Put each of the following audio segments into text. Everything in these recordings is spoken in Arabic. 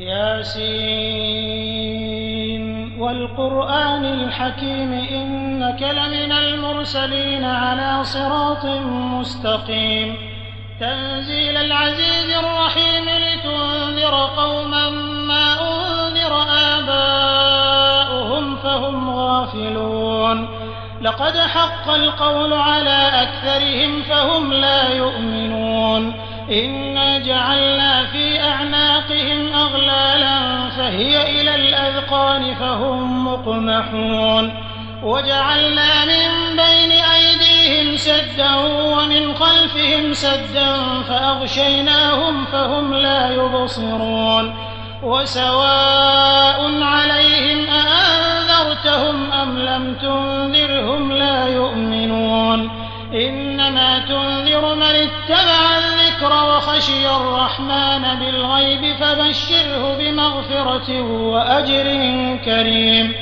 ياسين والقرآن الحكيم إنك لمن المرسلين على صراط مستقيم تنزيل العزيز الرحيم لتنذر قوما ما أنذر آباؤهم فهم غافلون لقد حق القول على أكثرهم فهم لا يؤمنون إنا جعلنا في أعناقهم أغلالا فهي إلى الأذقان فهم مقمحون وجعلنا من بين أيديهم سدا ومن خلفهم سدا فأغشيناهم فهم لا يبصرون وسواء عليهم أأنذرتهم أم لم تنذرهم لا يؤمنون إنما تنذر من اتبع الذكر وخشي الرحمن بالغيب فبشره بمغفرة وأجر كريم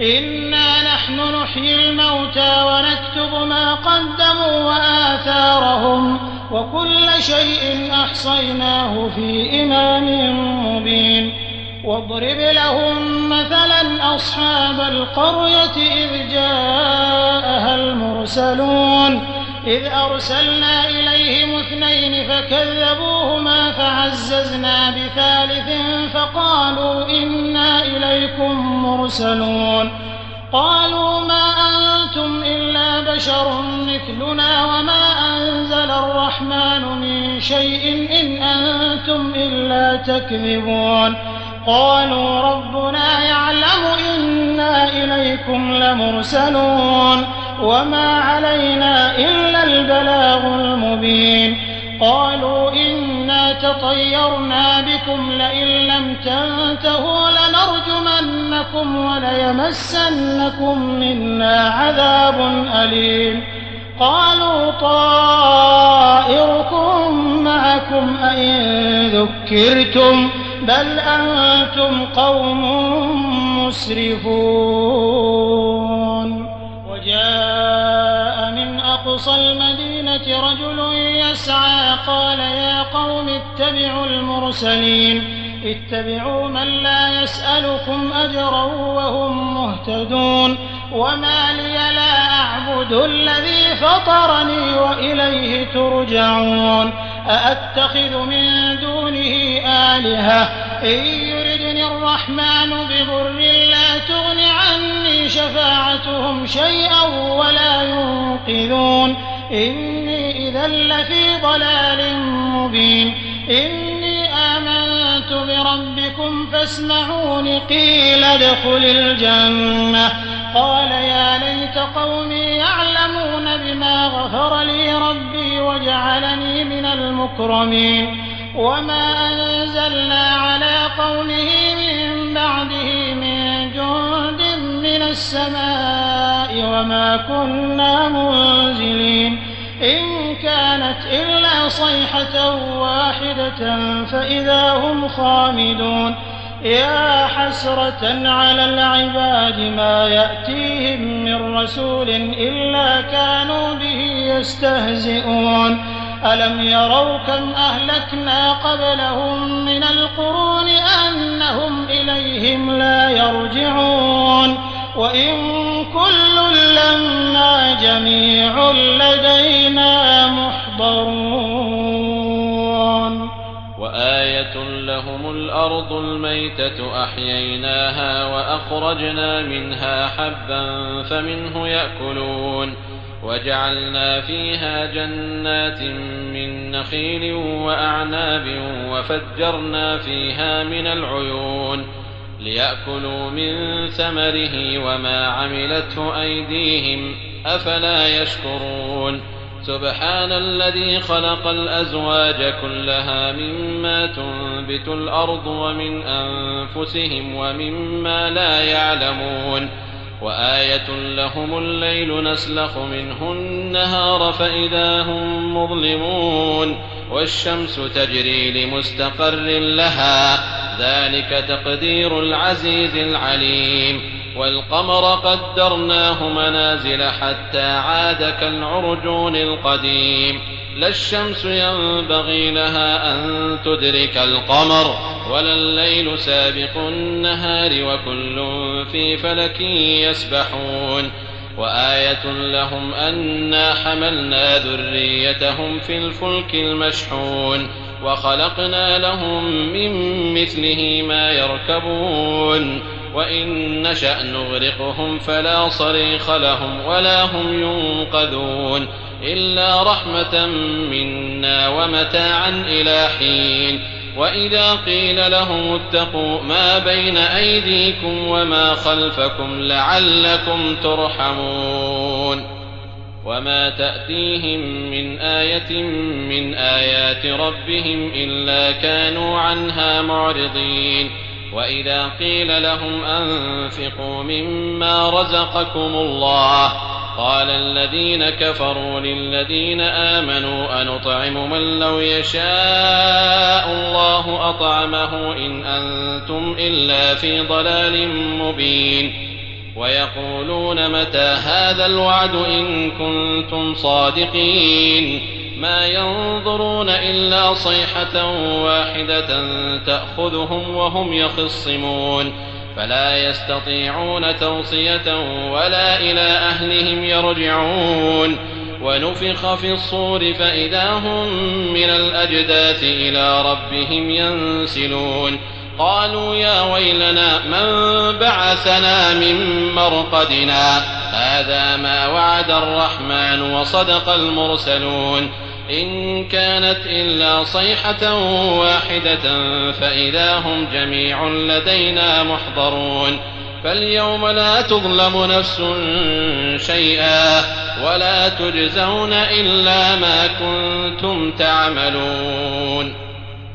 إنا نحن نحيي الموتى ونكتب ما قدموا وآثارهم وكل شيء أحصيناه في إمام مبين واضرب لهم مثلا أصحاب القرية إذ جاءها المرسلون إذ أرسلنا إليهم 2 فكذبوهما فعززنا ب3 فقالوا إنا إليكم مرسلون قالوا ما أنتم إلا بشر مثلنا وما أنزل الرحمن من شيء إن أنتم إلا تكذبون قالوا ربنا يعلم إنا إليكم لمرسلون وما علينا إلا البلاغ المبين قالوا إنا تطيرنا بكم لئن لم تنتهوا لنرجمنكم وليمسنكم منا عذاب أليم قالوا طائركم معكم أئن ذكرتم بل أنتم قوم مسرفون وجاء من أقصى المدينة رجل يسعى قال يا قوم اتبعوا المرسلين اتبعوا من لا يسألكم أجرا وهم مهتدون وما لي لا أعبد الذي فطرني وإليه ترجعون أأتخذ من دونه آلهة إن يردني الرحمن بضر لا تغن عني شفاعتهم شيئا ولا ينقذون إني إذا لفي ضلال مبين إني آمنت بربكم فاسمعون قيل ادخل الجنة قال يا ليت قومي يعلمون بما غفر لي ربي وجعلني من المكرمين وما أنزلنا على قومه من بعده من جند من السماء وما كنا منزلين إن كانت إلا صيحة واحدة فإذا هم خامدون يا حسرة على العباد ما يأتيهم من رسول إلا كانوا به يستهزئون ألم يروا كم أهلكنا قبلهم من القرون أنهم إليهم لا يرجعون وإن كل لما جميع لدينا محضرون وآية لهم الأرض الميتة أحييناها وأخرجنا منها حبا فمنه يأكلون وجعلنا فيها جنات من نخيل وأعناب وفجرنا فيها من العيون ليأكلوا من ثمره وما عملته أيديهم أفلا يشكرون سبحان الذي خلق الأزواج كلها مما تنبت الأرض ومن أنفسهم ومما لا يعلمون وآية لهم الليل نسلخ منه النهار فإذا هم مظلمون والشمس تجري لمستقر لها ذلك تقدير العزيز العليم والقمر قدرناه منازل حتى عاد كالعرجون القديم لا الشمس ينبغي لها أن تدرك القمر ولا الليل سابق النهار وكل في فلك يسبحون وآية لهم أنا حملنا ذريتهم في الفلك المشحون وخلقنا لهم من مثله ما يركبون وإن نشأ نغرقهم فلا صريخ لهم ولا هم ينقذون إلا رحمة منا ومتاعا إلى حين وإذا قيل لهم اتقوا ما بين أيديكم وما خلفكم لعلكم ترحمون وما تأتيهم من آية من آيات ربهم إلا كانوا عنها معرضين وإذا قيل لهم أنفقوا مما رزقكم الله قال الذين كفروا للذين آمنوا أنطعم من لو يشاء الله أطعمه إن أنتم إلا في ضلال مبين ويقولون متى هذا الوعد إن كنتم صادقين ما ينظرون إلا صيحة واحدة تأخذهم وهم يخصمون فلا يستطيعون توصية ولا إلى أهلهم يرجعون ونفخ في الصور فإذا هم من الأجداث إلى ربهم ينسلون قالوا يا ويلنا من بعثنا من مرقدنا هذا ما وعد الرحمن وصدق المرسلون إن كانت إلا صيحة واحدة فإذا هم جميع لدينا محضرون فاليوم لا تظلم نفس شيئا ولا تجزون إلا ما كنتم تعملون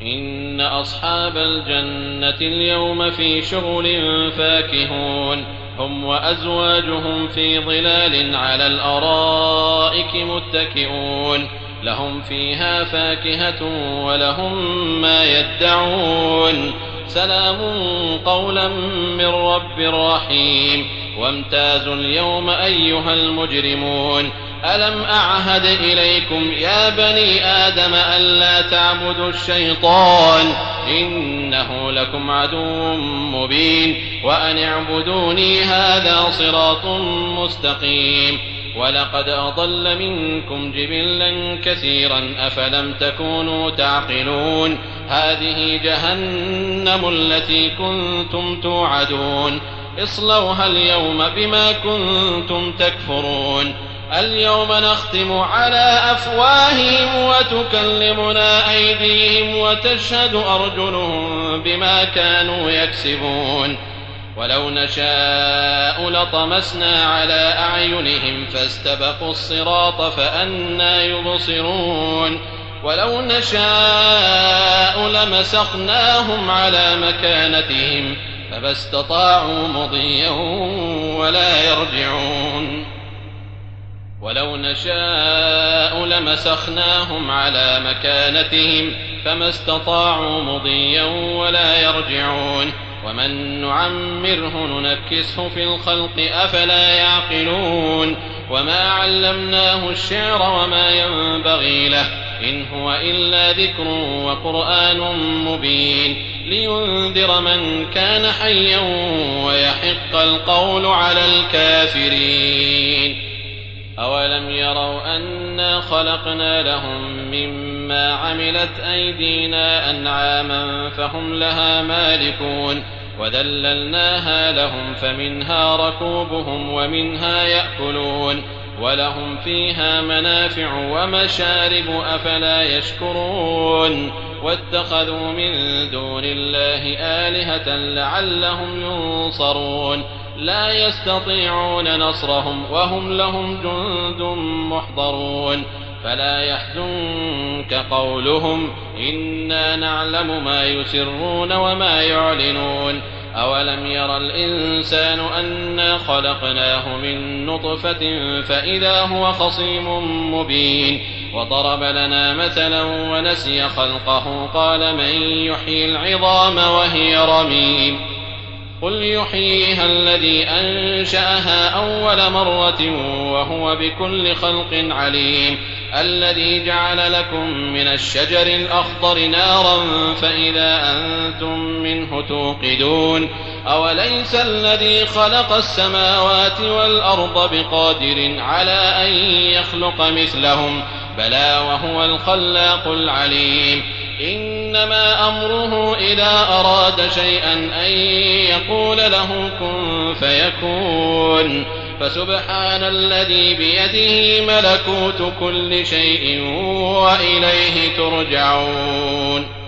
إن أصحاب الجنة اليوم في شغل فاكهون هم وأزواجهم في ظلال على الأرائك متكئون لهم فيها فاكهة ولهم ما يدعون سلام قولا من رب رحيم وامتازوا اليوم أيها المجرمون ألم أعهد إليكم يا بني آدم ألا تعبدوا الشيطان إنه لكم عدو مبين وأن اعبدوني هذا صراط مستقيم ولقد أضل منكم جبلا كثيرا أفلم تكونوا تعقلون هذه جهنم التي كنتم توعدون اصلوها اليوم بما كنتم تكفرون اليوم نختم على أفواههم وتكلمنا أيديهم وتشهد أرجلهم بما كانوا يكسبون ولو نشاء لطمسنا على أعينهم فاستبقوا الصراط فأنى يبصرون ولو نشاء لمسخناهم على مكانتهم فما استطاعوا مضيا ولا يرجعون ولو نشاء لمسخناهم على مكانتهم فما استطاعوا مضيا ولا يرجعون ومن نعمره ننكسه في الخلق أفلا يعقلون وما علمناه الشعر وما ينبغي له إن هو إلا ذكر وقرآن مبين لينذر من كان حيا ويحق القول على الكافرين أولم يروا أنا خلقنا لهم مما عملت أيدينا أنعاما فهم لها مالكون وذللناها لهم فمنها ركوبهم ومنها يأكلون ولهم فيها منافع ومشارب أفلا يشكرون واتخذوا من دون الله آلهة لعلهم ينصرون لا يستطيعون نصرهم وهم لهم جند محضرون فلا يحزنك قولهم إنا نعلم ما يسرون وما يعلنون أولم ير الإنسان أنا خلقناه من نطفة فإذا هو خصيم مبين وضرب لنا مثلا ونسي خلقه قال من يحيي العظام وهي رميم قل يحييها الذي أنشأها أول مرة وهو بكل خلق عليم الذي جعل لكم من الشجر الأخضر نارا فإذا أنتم منه توقدون أوليس الذي خلق السماوات والأرض بقادر على أن يخلق مثلهم بلى وهو الخلاق العليم إنما أمره إذا أراد شيئا أن يقول له كن فيكون فسبحان الذي بيده ملكوت كل شيء وإليه ترجعون